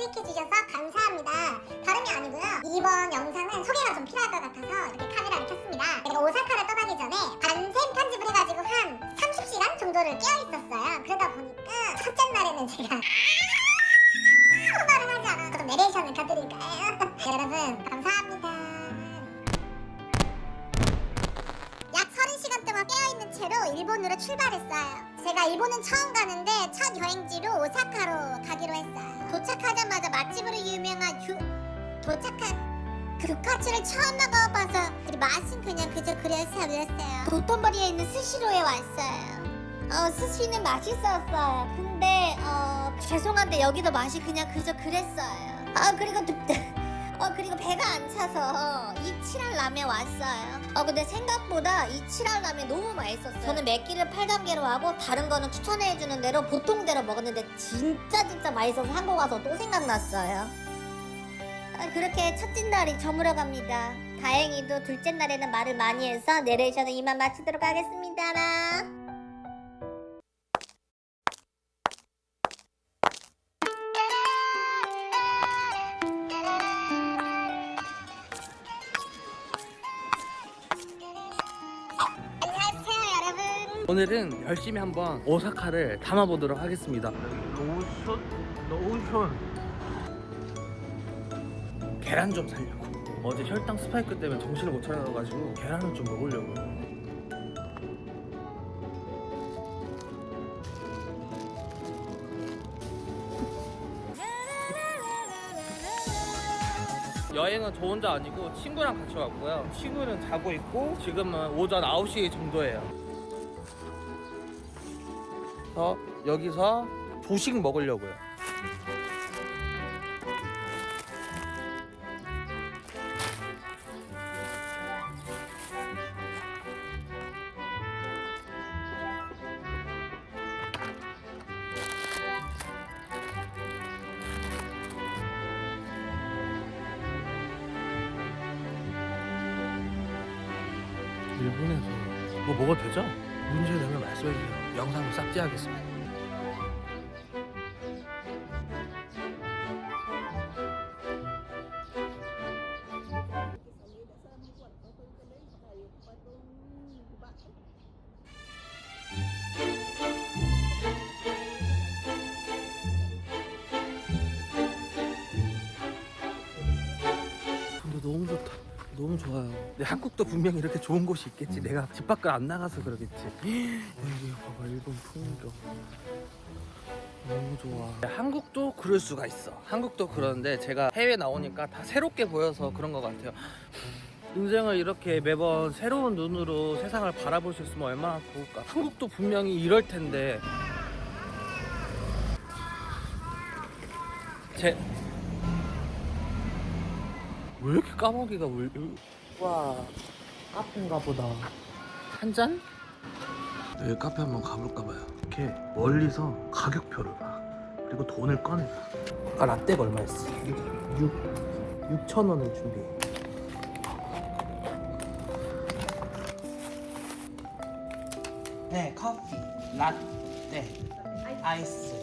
클릭해주셔서 감사합니다. 다름이 아니고요. 이번 영상은 소개가 좀 필요할 것 같아서 이렇게 카메라를 켰습니다. 제가 오사카를 떠나기 전에 밤샘 편집을 해가지고 한 30시간 정도를 깨어있었어요. 그러다 보니까 첫째 날에는 제가 말을 하지 않아서 좀 내레이션을 켜드릴까요? 여러분 감사합니다. 약 30시간 동안 깨어있는 채로 일본으로 출발했어요. 제가 일본은 처음 가는데 첫 여행지로 오사카로 가기로 했어요. 도착하자마자 맛집으로 유명한 규카츠를 처음 먹어봐서 맛은 그냥 그저 그랬어요. 도톤보리에 있는 스시로에 왔어요. 스시는 맛있었어요. 근데 죄송한데 여기도 맛이 그냥 그저 그랬어요. 그리고 배가 안 차서 이치란 라면 왔어요. 근데 생각보다 이치란 라면 너무 맛있었어요. 저는 맵기를 8단계로 하고 다른 거는 추천해주는 대로 보통대로 먹었는데 진짜 맛있어서 한국 와서 또 생각났어요. 그렇게 첫째 날이 저물어갑니다. 다행히도 둘째 날에는 말을 많이 해서 내레이션은 이만 마치도록 하겠습니다. 오늘은 열심히 한번 오사카를 담아보도록 하겠습니다. 로션 계란 좀 살려고. 어제 혈당 스파이크 때문에 정신을 못 차려가지고 계란을 좀 먹으려고요. 여행은 저 혼자 아니고 친구랑 같이 왔고요. 친구는 자고 있고 지금은 오전 9시 정도예요. 여기서 조식 먹으려고요. 일본에서 뭐 먹어도 되죠? 문제 되면 말씀해주세요. 영상을 삭제하겠습니다. 근데 너무 좋다. 너무 좋아요. 근데 한국도 분명히 이렇게 좋은 곳이 있겠지. 내가 집 밖을 안 나가서 그러겠지. 여기 봐봐, 일본 풍경 너무 좋아. 한국도 그럴 수가 있어. 한국도 그러는데 제가 해외 나오니까 다 새롭게 보여서 그런 것 같아요. 인생을 이렇게 매번 새로운 눈으로 세상을 바라볼 수 있으면 얼마나 좋을까. 한국도 분명히 이럴 텐데 왜 이렇게 까마귀가 와, 카페인가 보다. 한 잔? 여기 카페 한번 가볼까봐요. 이렇게 멀리서 가격표를 봐. 그리고 돈을 꺼내봐. 아까 라떼가 얼마였어? 6,000원을 준비해. 네, 커피, 라떼, 아이스.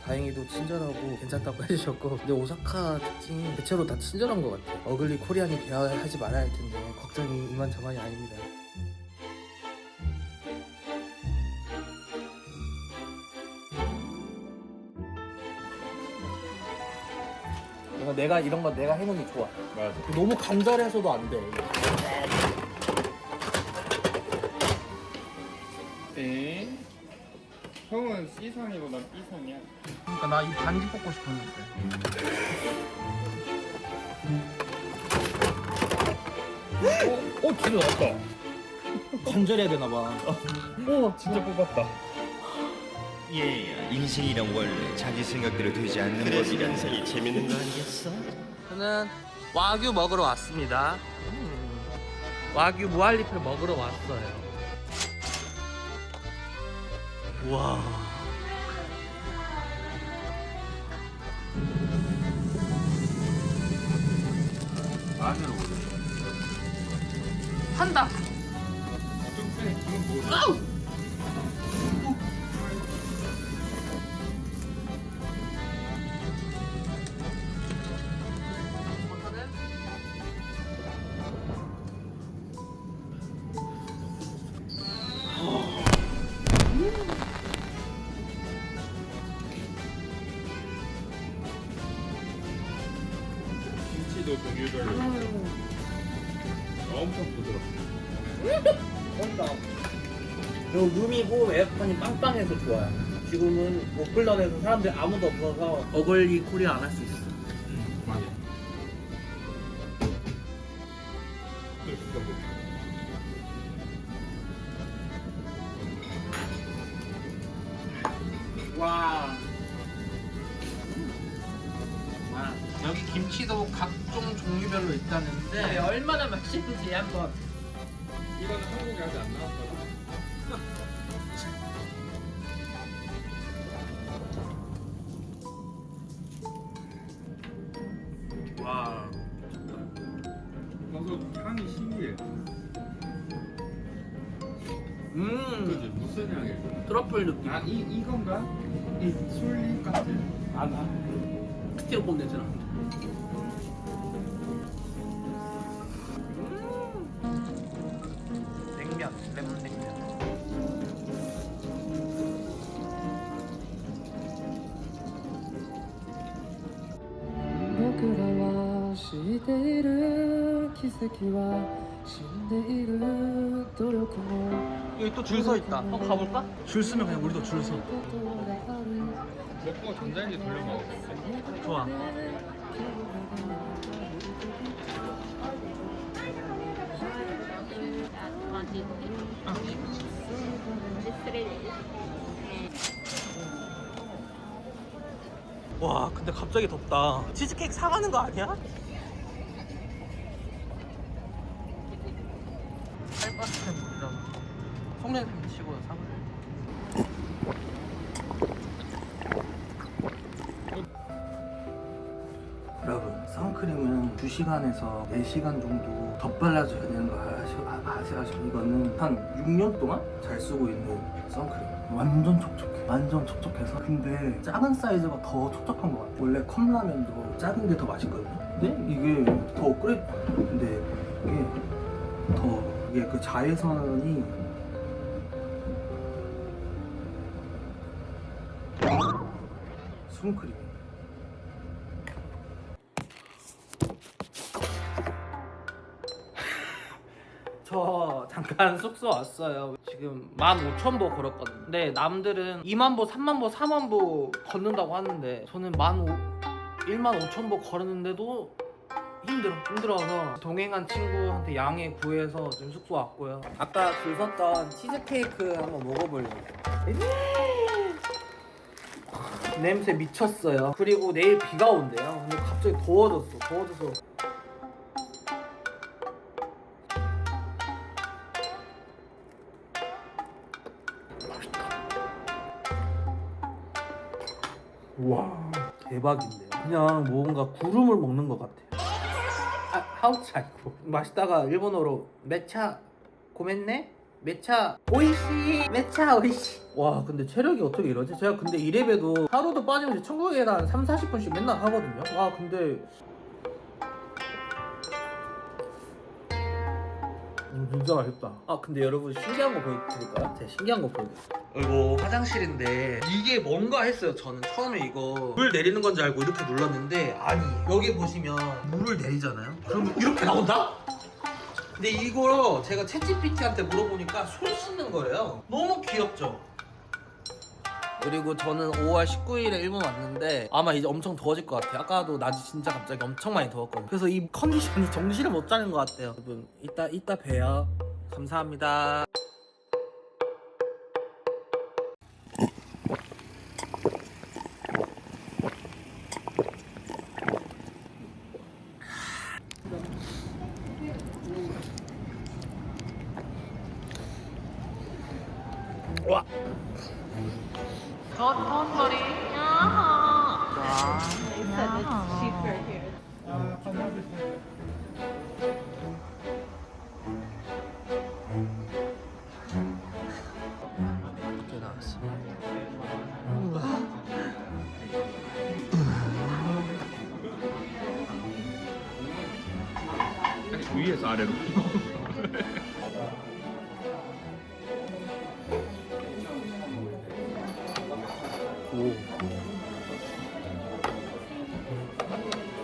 다행히도 친절하고 괜찮다고 해주셨고, 근데 오사카 특징이 대체로 다 친절한 것 같아요. 어글리 코리안이 돼야 하지 말아야 할 텐데 걱정이 이만저만이 아닙니다. 내가 이런 거 내가 해놓은 게 좋아. 맞아. 너무 간절해서도 안 돼. 네. 형은 C상이고 난 B상이야. 그러니까 나 이 반지 뽑고 싶었는데. 어? 진짜 나왔다. 관절해야 되나봐. 오 진짜 뽑았다. 예, 인생이란 원래 자기 생각대로 되지 않는 법이란 인생이 재밌는 거 아니겠어? 저는 와규 먹으러 왔습니다. 와규 무할리필 먹으러 왔어요. 와. 라면을 올려. 한다. 좀 빼. 이건 뭐? 아우. 김치도 종류별로. 엄청 부드럽고. 요 룸이고 에어컨이 빵빵해서 좋아요. 지금은 오클런에서 사람들이 아무도 없어서 어글리 코리아 안 할 수 있어. 맞아. 또 시켜볼게. 와. 여기 김치도 각종 종류별로 있다는데 얼마나 맛있는지 한번. 이거는 한국에 아직 안 나왔더라. 와. 버섯 향이 신기해. 그지 무슨 향이야? 트러플 느낌. 아 이건가? 이 술잎 같은. 아나. 스티로폼 냄새나. 냉면, 레몬 냉면. 여기 또 줄 서 있다. 한번 가볼까? 줄 서면 그냥 우리도 줄 서. 먹고 전자레인지 돌려 먹었는데. 좋아. 와, 근데 갑자기 덥다. 치즈케이크 사가는 거 아니야? 쌀바스는 물이라고. 속냄새 치고 사볼래. 여러분, 선크림은 2시간에서 4시간 정도 덧발라줘야 되는 거 아세요? 이거는 한 6년 동안 잘 쓰고 있는 선크림. 완전 촉촉해. 완전 촉촉해서. 근데 작은 사이즈가 더 촉촉한 것 같아. 원래 컵라면도 작은 게 더 맛있거든요. 근데 이게 더 업그레이드. 근데 이게 그 자외선이 수분크림. 저 잠깐 숙소 왔어요. 지금 15,000보 걸었거든요. 근데 남들은 2만보, 3만보, 4만보 걷는다고 하는데 저는 15,000보 걸었는데도 힘들어서 동행한 친구한테 양해 구해서 지금 숙소 왔고요. 아까 줄 섰던 치즈케이크 한번 먹어보려고. 냄새 미쳤어요. 그리고 내일 비가 온대요. 근데 갑자기 더워져서 와, 대박인데요. 그냥 뭔가 구름을 먹는 것 같아요. 하우치 아니고 맛있다가 일본어로 메차 고멘네? 메차 오이시, 메차 오이시. 와, 근데 체력이 어떻게 이러지? 제가 근데 이래봬도 하루도 빠짐없이 천국에 한 3-40분씩 맨날 하거든요. 와, 근데 진짜 맛있다. 아, 근데 여러분 신기한 거 보여드릴까요? 제가 신기한 거 보여드릴게요. 이거 화장실인데 이게 뭔가 했어요. 저는 처음에 이거 물 내리는 건지 알고 이렇게 눌렀는데 아니, 여기 보시면 물을 내리잖아요. 그러면 이렇게 나온다? 근데 이거 제가 챗GPT한테 물어보니까 손 씻는 거래요. 너무 귀엽죠? 그리고 저는 5월 19일에 일본 왔는데 아마 이제 엄청 더워질 것 같아요. 아까도 낮이 진짜 갑자기 엄청 많이 더웠거든요. 그래서 이 컨디션이 정신을 못 차리는 것 같아요. 여러분, 이따 봬요. 감사합니다. 와. 이렇게 나왔어. 위에서 아래로. 오.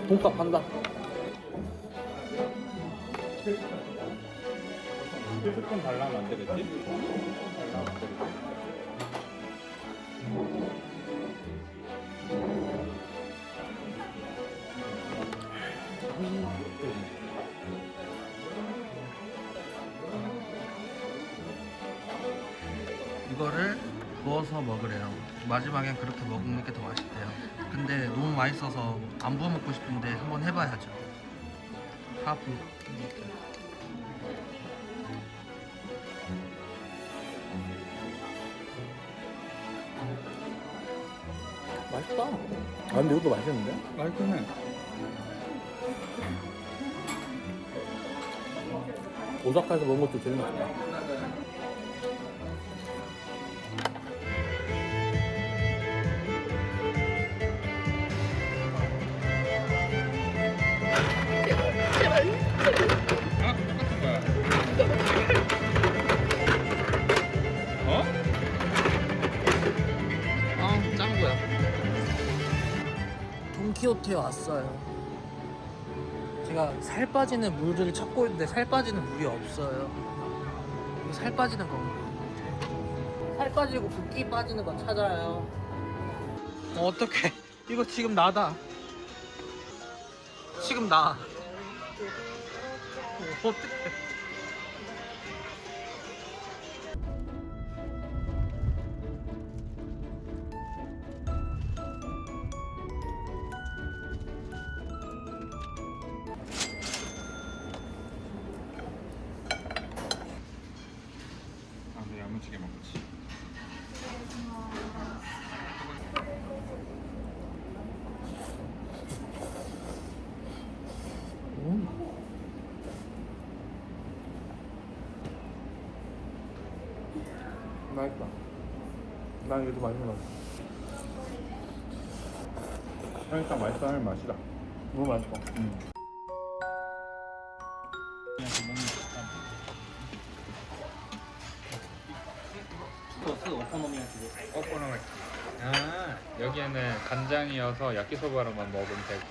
돈값 한다. 조금 달라면 안 되겠지? 달라면 안 되겠지? 이거를 부어서 먹으래요. 마지막엔 그렇게 먹는 게 더 맛있대요. 근데 너무 맛있어서 안 부어 먹고 싶은데 한번 해봐야죠. 하부. 맛있다. 아 근데 이것도 맛있는데? 맛있긴 해. 오사카에서 먹은 것도 제일 맛있다. 아, 똑같은 거야. 어? 아, 짠 거야. 돈키호테에 왔어요. 제가 살 빠지는 물을 찾고 있는데 살 빠지는 물이 없어요. 이거 살 빠지는 건가? 살 빠지고 붓기 빠지는 거 찾아요. 어떡해. 이거 지금 나다. 지금 나. 어떡해. 아, 근데 야무지게 먹지. 맛있다. 난 이게 더 맛있는 것 같아. 사실상 맛있어 하는 맛이다. 너무 맛있어. 그냥 먹는 거. 소스 오코노미야끼. 오코노미야끼. 아, 여기에는 간장이어서 야끼소바로만 먹으면 되고.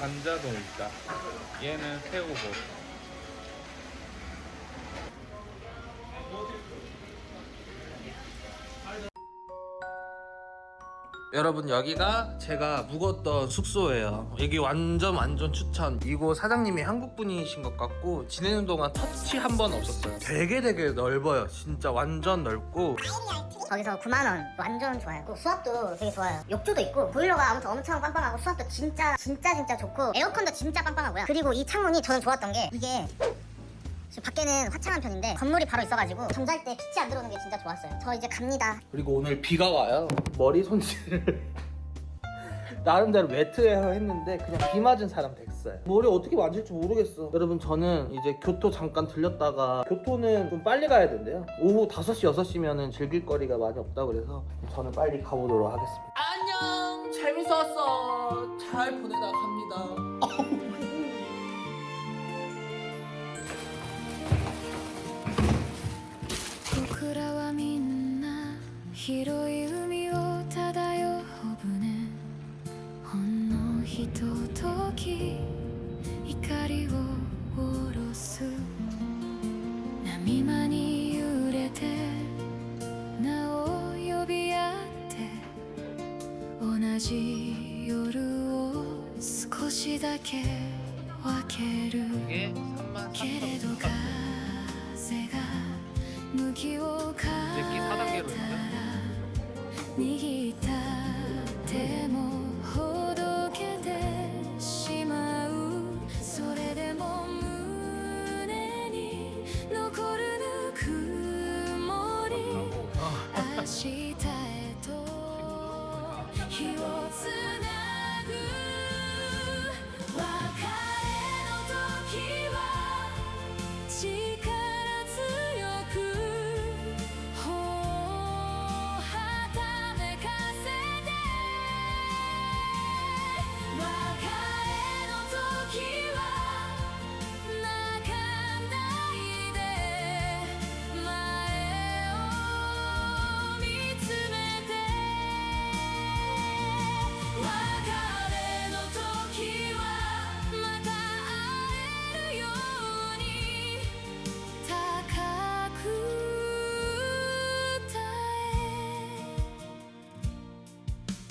감자도 있다. 얘는 새우고. 여러분 여기가 제가 묵었던 숙소예요. 여기 완전 추천. 이거 사장님이 한국 분이신 것 같고 지내는 동안 터치 한 번 없었어요. 되게 넓어요. 진짜 완전 넓고 거기서 9만 원 완전 좋아요. 그 수압도 되게 좋아요. 욕조도 있고 보일러가 아무튼 엄청 빵빵하고 수압도 진짜 좋고 에어컨도 진짜 빵빵하고요. 그리고 이 창문이 저는 좋았던 게 이게 지금 밖에는 화창한 편인데 건물이 바로 있어가지고 잠잘 때 빛이 안 들어오는 게 진짜 좋았어요. 저 이제 갑니다. 그리고 오늘 비가 와요. 머리 손질을 나름대로 매트웨어 했는데 그냥 비 맞은 사람 됐어요. 머리 어떻게 만질지 모르겠어. 여러분 저는 이제 교토 잠깐 들렸다가 교토는 좀 빨리 가야 된대요. 오후 5시 6시면은 즐길 거리가 많이 없다 그래서 저는 빨리 가보도록 하겠습니다. 안녕. 재밌었어. 잘 보내다 갑니다. 僕らはみんな広い海を漂う船ほんのひととき光を下ろす波間に揺れて名を呼び合って同じ夜を少少しだけ分ける 이게 3만 けれど 3천 風が向きを変 이게 4단계로 えた 있어요? ら握った手も